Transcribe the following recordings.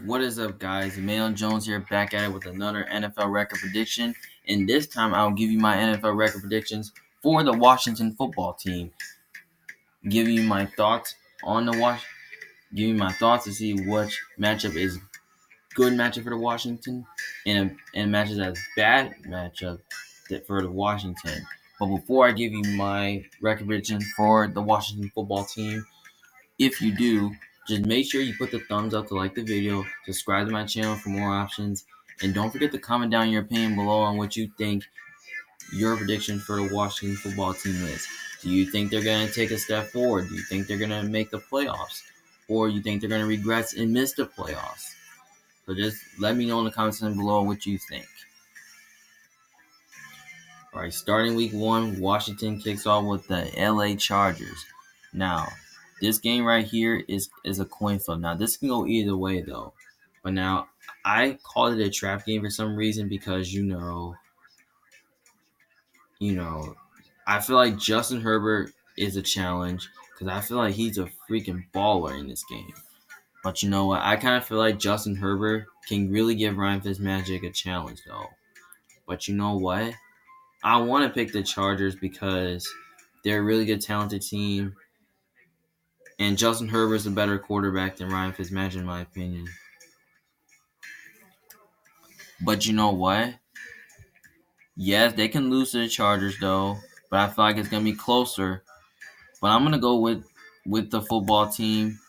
What is up, guys? Emmanuel Jones here, back at it with another NFL record prediction. And this time, I'll give you my NFL record predictions for the Washington football team. Give you my thoughts on give you my thoughts to see which matchup is good matchup for the Washington and matches as bad matchup for the Washington. But before I give you my record prediction for the Washington football team, if you do, just make sure you put the thumbs up to like the video, subscribe to my channel for more options, and don't forget to comment down your opinion below on what you think your prediction for the Washington football team is. Do you think they're going to take a step forward? Do you think they're going to make the playoffs? Or you think they're going to regress and miss the playoffs? So just let me know in the comments below what you think. All right, starting week 1, Washington kicks off with the LA Chargers. Now, this game right here is a coin flip. Now, this can go either way, though. But now, I called it a trap game for some reason because, I feel like Justin Herbert is a challenge because I feel like he's a freaking baller in this game. But you know what? I kind of feel like Justin Herbert can really give Ryan Fitzmagic a challenge, though. But you know what? I want to pick the Chargers because they're a really good, talented team. And Justin Herbert's a better quarterback than Ryan Fitzmagic, in my opinion. But you know what? Yes, they can lose to the Chargers, though. But I feel like it's going to be closer. But I'm going to go with the football team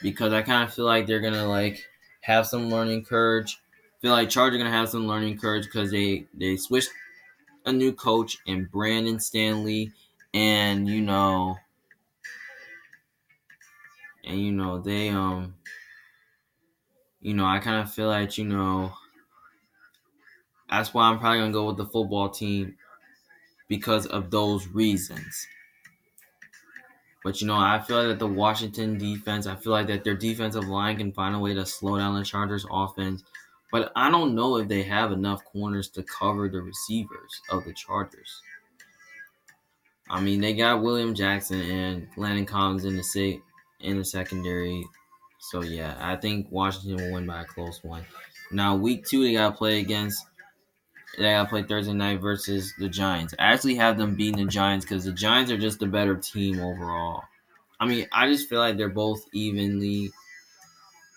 because I kind of feel like they're going to, have some learning courage. I feel like Chargers are going to have some learning courage because they switched a new coach in Brandon Stanley. And, they I kind of feel like that's why I'm probably gonna go with the football team because of those reasons. But I feel like that the Washington defense, I feel like that their defensive line can find a way to slow down the Chargers offense. But I don't know if they have enough corners to cover the receivers of the Chargers. I mean, they got William Jackson and Landon Collins in the secondary. So yeah, I think Washington will win by a close one. Now week 2 they gotta play Thursday night versus the Giants. I actually have them beating the Giants because the Giants are just a better team overall. I mean, I just feel like they're both evenly,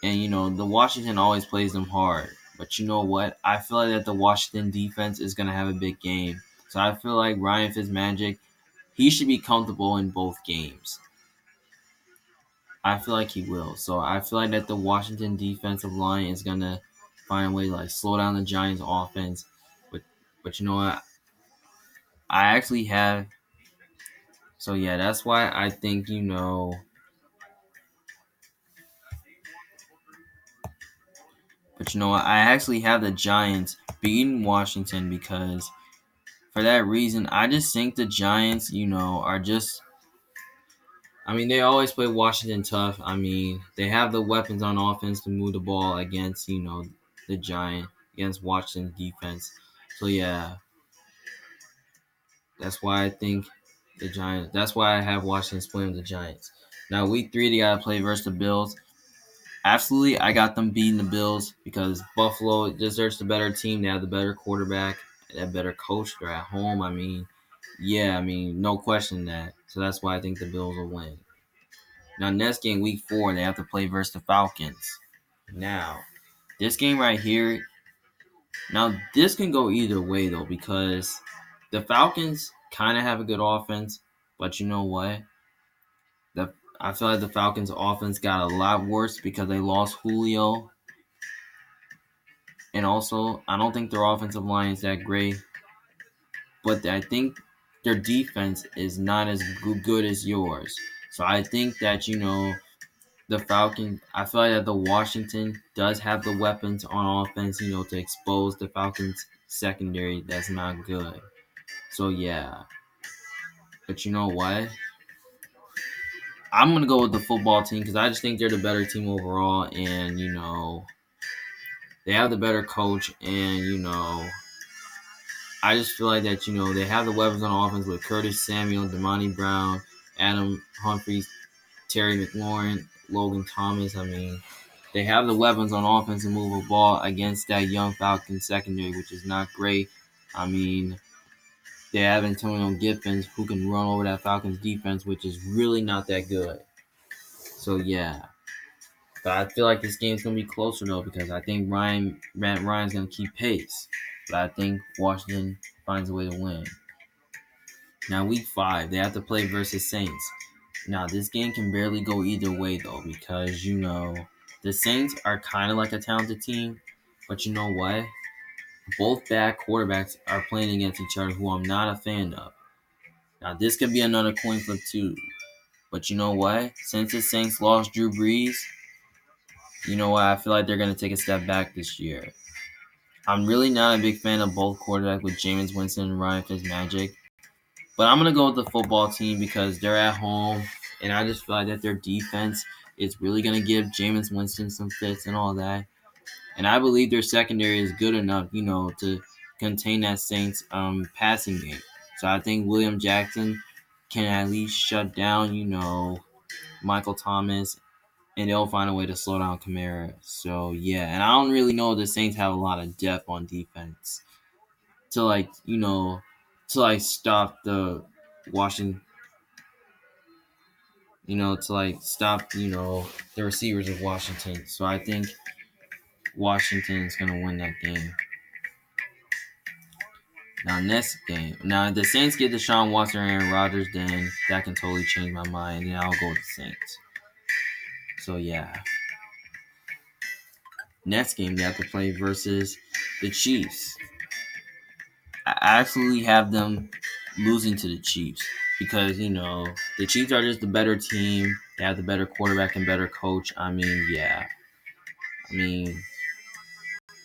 and the Washington always plays them hard. But you know what? I feel like that the Washington defense is gonna have a big game. So I feel like Ryan Fitzmagic, he should be comfortable in both games. I feel like he will. So I feel like that the Washington defensive line is gonna find a way to slow down the Giants offense. But you know what? I actually have. So yeah, that's why I think But you know what? I actually have the Giants beating Washington because for that reason, I just think the Giants, are just. I mean, they always play Washington tough. I mean, they have the weapons on offense to move the ball against, the Giant, against Washington's defense. So yeah, that's why I think the Giants. That's why I have Washington playing the Giants. Now, week 3, they gotta play versus the Bills. Absolutely, I got them beating the Bills because Buffalo deserves the better team. They have the better quarterback, they have better coach. They're at home. No question that. So that's why I think the Bills will win. Now, next game, week 4, they have to play versus the Falcons. Now, this game right here. Now, this can go either way though because the Falcons kind of have a good offense, but you know what? I feel like the Falcons' offense got a lot worse because they lost Julio. And also, I don't think their offensive line is that great. But I think their defense is not as good as yours. So I think that, the Falcons, I feel like that the Washington does have the weapons on offense, to expose the Falcons' secondary that's not good. So yeah. But you know what? I'm going to go with the football team because I just think they're the better team overall. And, they have the better coach. And, I just feel like that, they have the weapons on offense with Curtis Samuel, Damani Brown, Adam Humphries, Terry McLaurin, Logan Thomas. I mean, they have the weapons on offense to move a ball against that young Falcons secondary, which is not great. I mean, they have Antonio Gibson who can run over that Falcons defense, which is really not that good. So yeah. But I feel like this game's gonna be closer though because I think Matt Ryan's gonna keep pace. But I think Washington finds a way to win. Now week 5, they have to play versus Saints. Now this game can barely go either way though because the Saints are kind of like a talented team, but you know what? Both bad quarterbacks are playing against each other who I'm not a fan of. Now this could be another coin flip too. But you know what? Since the Saints lost Drew Brees, you know what? I feel like they're going to take a step back this year. I'm really not a big fan of both quarterbacks with Jameis Winston and Ryan Fitzmagic. But I'm going to go with the football team because they're at home. And I just feel like that their defense is really going to give Jameis Winston some fits and all that. And I believe their secondary is good enough, to contain that Saints passing game. So I think William Jackson can at least shut down, Michael Thomas, and they'll find a way to slow down Kamara. So yeah, and I don't really know if the Saints have a lot of depth on defense to stop the Washington, stop the receivers of Washington. So I think Washington is gonna win that game. Now next game. Now if the Saints get Deshaun Watson and Aaron Rodgers, then that can totally change my mind, and I'll go with the Saints. So yeah. Next game they have to play versus the Chiefs. I absolutely have them losing to the Chiefs because, the Chiefs are just the better team. They have the better quarterback and better coach. I mean, yeah.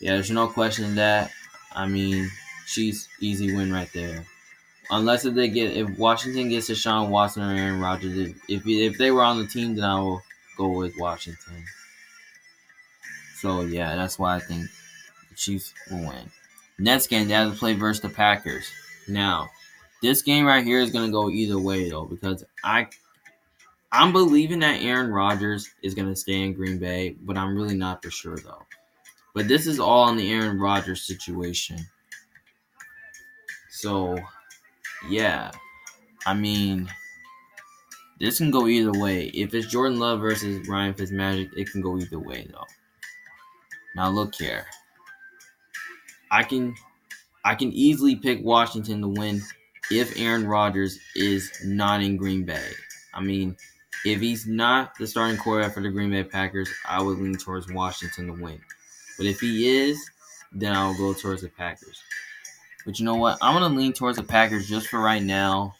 There's no question in that. Chiefs, easy win right there. Unless if Washington gets Deshaun Watson or Aaron Rodgers, if they were on the team, then I will go with Washington. So, yeah, that's why I think the Chiefs will win. Next game, they have to play versus the Packers. Now, this game right here is going to go either way, though, because I'm believing that Aaron Rodgers is going to stay in Green Bay, but I'm really not for sure, though. But this is all on the Aaron Rodgers situation. So, yeah. This can go either way. If it's Jordan Love versus Ryan Fitzmagic, it can go either way, though. Now, look here. I can easily pick Washington to win if Aaron Rodgers is not in Green Bay. If he's not the starting quarterback for the Green Bay Packers, I would lean towards Washington to win. But if he is, then I'll go towards the Packers. But you know what? I'm going to lean towards the Packers just for right now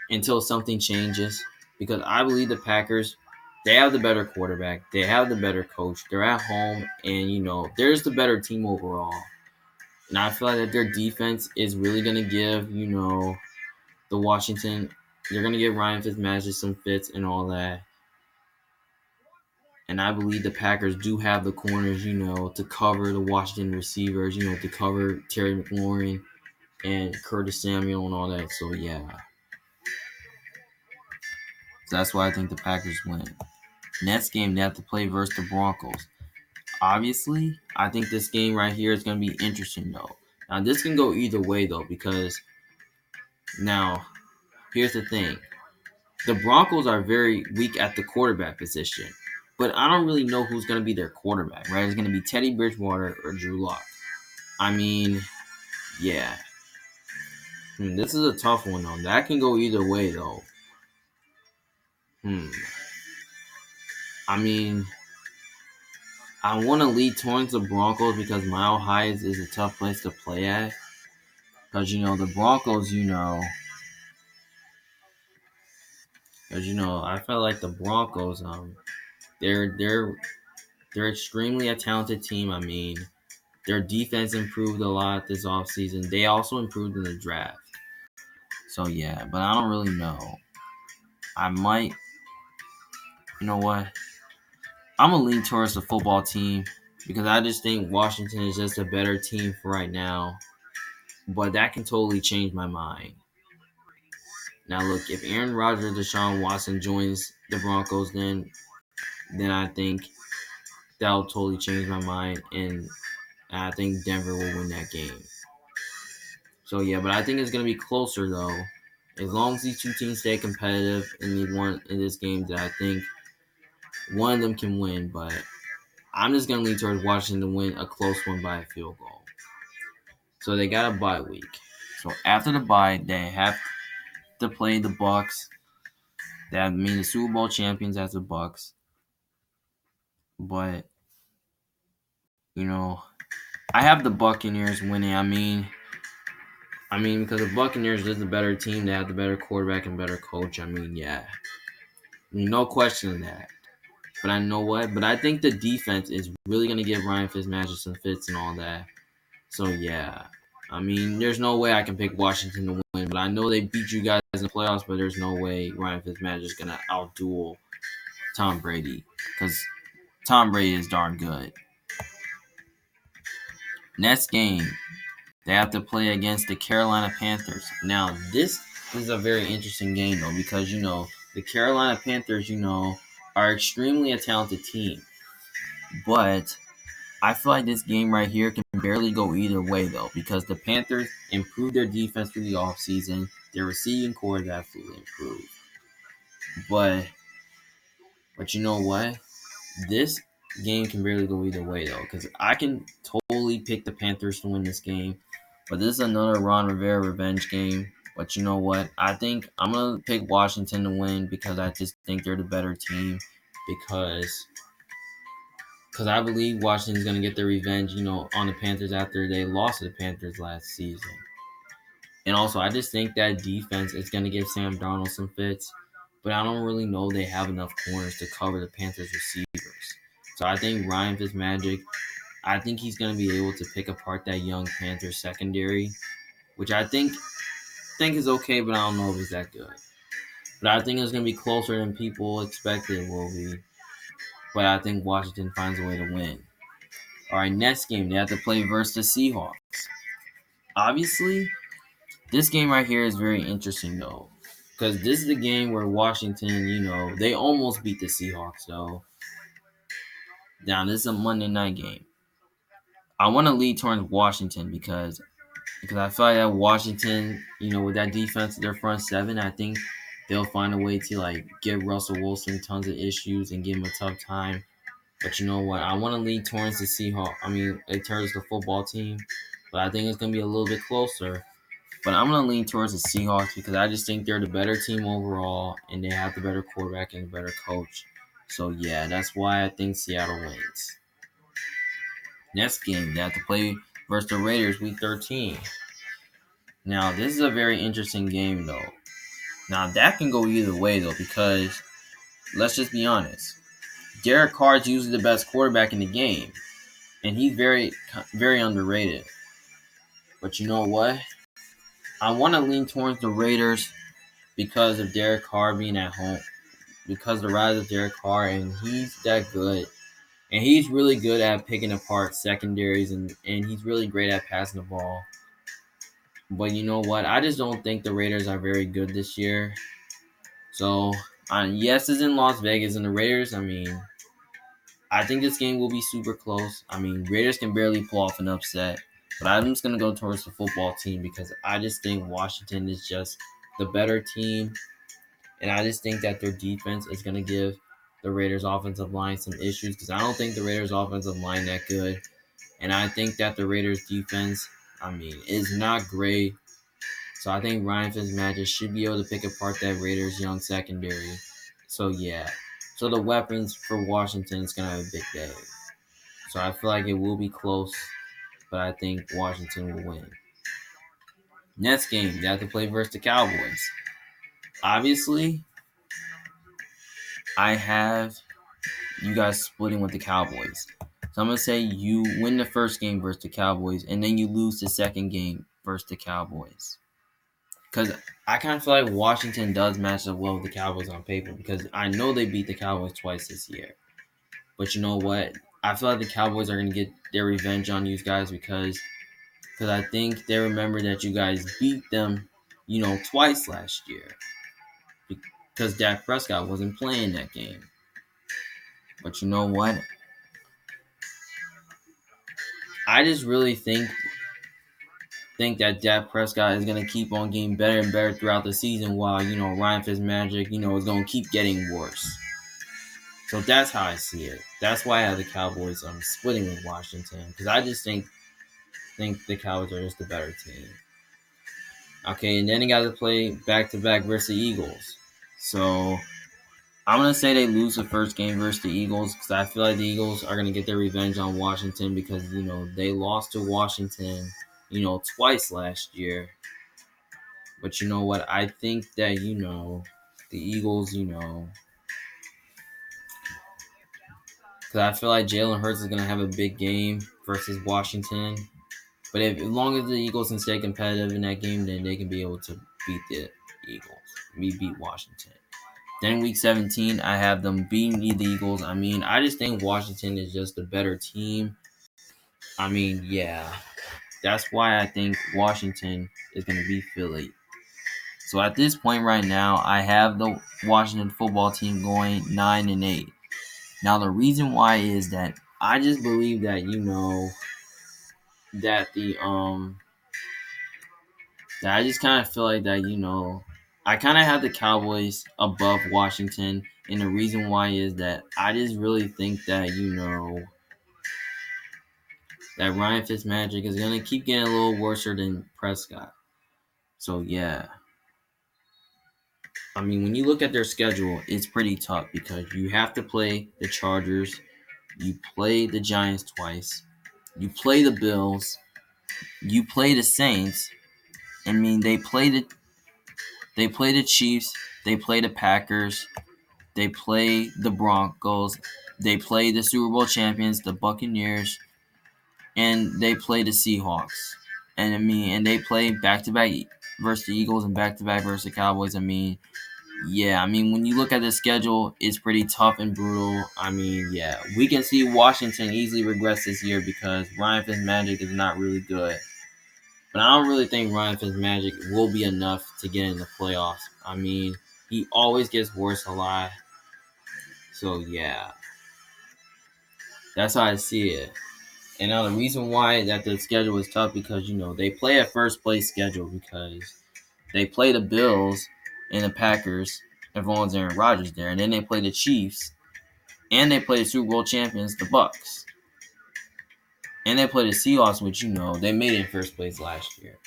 until something changes because I believe the Packers, they have the better quarterback. They have the better coach. They're at home, and, there's the better team overall. And I feel like that their defense is really going to give, the Washington, they're going to give Ryan Fitzmagic some fits and all that. And I believe the Packers do have the corners, to cover the Washington receivers, to cover Terry McLaurin and Curtis Samuel and all that. So, yeah. So that's why I think the Packers win. Next game, they have to play versus the Broncos. Obviously, I think this game right here is going to be interesting, though. Now, this can go either way, though, because now, here's the thing. The Broncos are very weak at the quarterback position, but I don't really know who's going to be their quarterback, right? It's going to be Teddy Bridgewater or Drew Lock. Yeah. This is a tough one, though. That can go either way, though. I want to lead towards the Broncos because Mile High is a tough place to play at. Because, the Broncos, I felt like the Broncos, they're extremely a talented team. Their defense improved a lot this offseason. They also improved in the draft. So, yeah, but I don't really know. I might, you know what? I'm going to lean towards the football team because I just think Washington is just a better team for right now. But that can totally change my mind. Now, look, if Aaron Rodgers or Deshaun Watson joins the Broncos, then I think that'll totally change my mind, and I think Denver will win that game. So yeah, but I think it's gonna be closer though. As long as these two teams stay competitive in this game, that I think one of them can win. But I'm just gonna lean towards Washington to win a close one by a field goal. So they got a bye week. So after the bye, they have to play the Bucks. That means the Super Bowl champions as the Bucks. But I have the Buccaneers winning. I mean, because the Buccaneers is the better team. They have the better quarterback and better coach. I mean, yeah, no question in that. But I know what. But I think the defense is really gonna give Ryan Fitzmagic some fits and all that. So yeah, I mean, there's no way I can pick Washington to win. But I know they beat you guys in the playoffs. But there's no way Ryan Fitzmagic is gonna outduel Tom Brady, because Tom Brady is darn good. Next game, they have to play against the Carolina Panthers. Now, this is a very interesting game, though, because, the Carolina Panthers, are extremely a talented team. But I feel like this game right here can barely go either way, though, because the Panthers improved their defense through the offseason. Their receiving core is absolutely improved. But you know what? This game can barely go either way, though, because I can totally pick the Panthers to win this game. But this is another Ron Rivera revenge game. But you know what? I think I'm going to pick Washington to win because I just think they're the better team. Because I believe Washington's going to get their revenge, on the Panthers after they lost to the Panthers last season. And also, I just think that defense is going to give Sam Darnold some fits. But I don't really know they have enough corners to cover the Panthers receivers. So I think Ryan Fitzmagic, I think he's going to be able to pick apart that young Panthers secondary, which I think is okay, but I don't know if it's that good. But I think it's going to be closer than people expected it will be. But I think Washington finds a way to win. All right, next game, they have to play versus the Seahawks. Obviously, this game right here is very interesting, though. Because this is the game where Washington, they almost beat the Seahawks, though. Now, this is a Monday night game. I want to lead towards Washington because I feel like that Washington, with that defense, their front seven, I think they'll find a way to give Russell Wilson tons of issues and give him a tough time. But you know what? I want to lean towards the Seahawks. Towards the football team, but I think it's gonna be a little bit closer. But I'm gonna lean towards the Seahawks because I just think they're the better team overall, and they have the better quarterback and the better coach. So yeah, that's why I think Seattle wins. Next game, they have to play versus the Raiders week 13. Now, this is a very interesting game, though. Now, that can go either way, though, because let's just be honest. Derek Carr is usually the best quarterback in the game, and he's very, very underrated. But you know what? I want to lean towards the Raiders because of Derek Carr being at home, because the rise of Derek Carr, and he's that good. And he's really good at picking apart secondaries, and he's really great at passing the ball. But you know what? I just don't think the Raiders are very good this year. So, yes, it's in Las Vegas, and the Raiders, I think this game will be super close. Raiders can barely pull off an upset. But I'm just going to go towards the football team because I just think Washington is just the better team. And I just think that their defense is going to give the Raiders' offensive line some issues because I don't think the Raiders' offensive line that good. And I think that the Raiders' defense, is not great. So I think Ryan Fitzmagic should be able to pick apart that Raiders' young secondary. So yeah. So the weapons for Washington is going to have a big day. So I feel like it will be close, but I think Washington will win. Next game, they have to play versus the Cowboys. Obviously, I have you guys splitting with the Cowboys. So I'm going to say you win the first game versus the Cowboys, and then you lose the second game versus the Cowboys. Because I kind of feel like Washington does match up well with the Cowboys on paper because I know they beat the Cowboys twice this year. But you know what? I feel like the Cowboys are going to get their revenge on you guys because I think they remember that you guys beat them, twice last year because Dak Prescott wasn't playing that game. But you know what? I just really think that Dak Prescott is going to keep on getting better and better throughout the season, while Ryan Fitzmagic is going to keep getting worse. So that's how I see it. That's why I have the Cowboys splitting with Washington, because I just think the Cowboys are just the better team. Okay, and then they got to play back-to-back versus the Eagles. So I'm going to say they lose the first game versus the Eagles, because I feel like the Eagles are going to get their revenge on Washington, because, they lost to Washington, twice last year. But you know what? I think that, the Eagles, because I feel like Jalen Hurts is going to have a big game versus Washington. But as long as the Eagles can stay competitive in that game, then they can be able to beat the Eagles. Beat Washington. Then week 17, I have them beating the Eagles. I mean, I just think Washington is just a better team. I mean, yeah. That's why I think Washington is going to beat Philly. So at this point right now, I have the Washington football team going 9-8. Now the reason why is that I just believe that that that I just kind of feel like that I kind of have the Cowboys above Washington, and the reason why is that I just really think that that Ryan Fitzmagic is gonna keep getting a little worse than Prescott. So yeah. I mean, when you look at their schedule, it's pretty tough, because you have to play the Chargers, you play the Giants twice, you play the Bills, you play the Saints. I mean, they play the Chiefs, they play the Packers, they play the Broncos, they play the Super Bowl champions, the Buccaneers, and they play the Seahawks. And and they play back-to-back versus the Eagles and back-to-back versus the Cowboys. Yeah, when you look at the schedule, it's pretty tough and brutal. Yeah, we can see Washington easily regress this year, because Ryan Fitzmagic is not really good. But I don't really think Ryan Fitzmagic will be enough to get in the playoffs. He always gets worse a lot. So yeah, that's how I see it. And now the reason why that the schedule is tough, because they play a first place schedule, because they play the Bills and the Packers, as long as Aaron Rodgers there, and then they play the Chiefs, and they play the Super Bowl champions, the Bucks, and they play the Seahawks, which they made it in first place last year.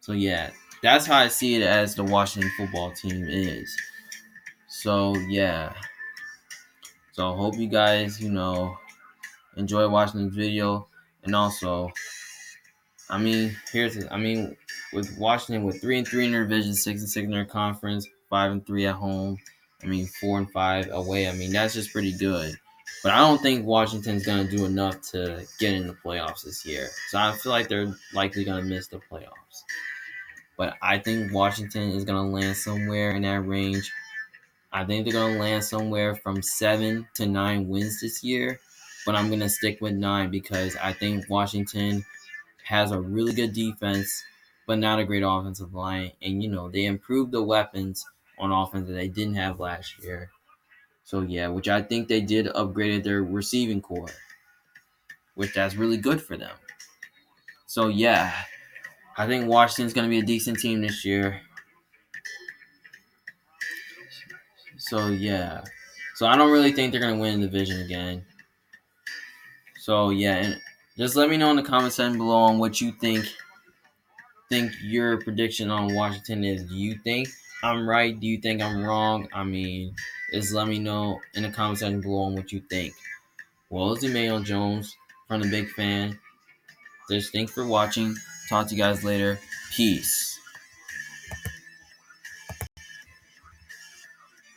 So yeah, that's how I see it as the Washington football team is. So yeah, so I hope you guys enjoy watching this video, and also, with Washington with 3-3 in their division, 6-6 in their conference, 5-3 at home. 4-5 away. That's just pretty good. But I don't think Washington's gonna do enough to get in the playoffs this year. So I feel like they're likely gonna miss the playoffs. But I think Washington is gonna land somewhere in that range. I think they're gonna land somewhere from 7 to 9 wins this year. But I'm gonna stick with 9, because I think Washington has a really good defense, but not a great offensive line. And, they improved the weapons on offense that they didn't have last year. So, yeah, which I think they did upgrade their receiving core, which that's really good for them. So, yeah, I think Washington's going to be a decent team this year. So, yeah. So, I don't really think they're going to win the division again. So, yeah, and just let me know in the comment section below on what you think your prediction on Washington is. Do you think I'm right? Do you think I'm wrong? Just let me know in the comment section below on what you think. Well, it's Emmanuel Jones from The Big Fan. Just thanks for watching. Talk to you guys later. Peace.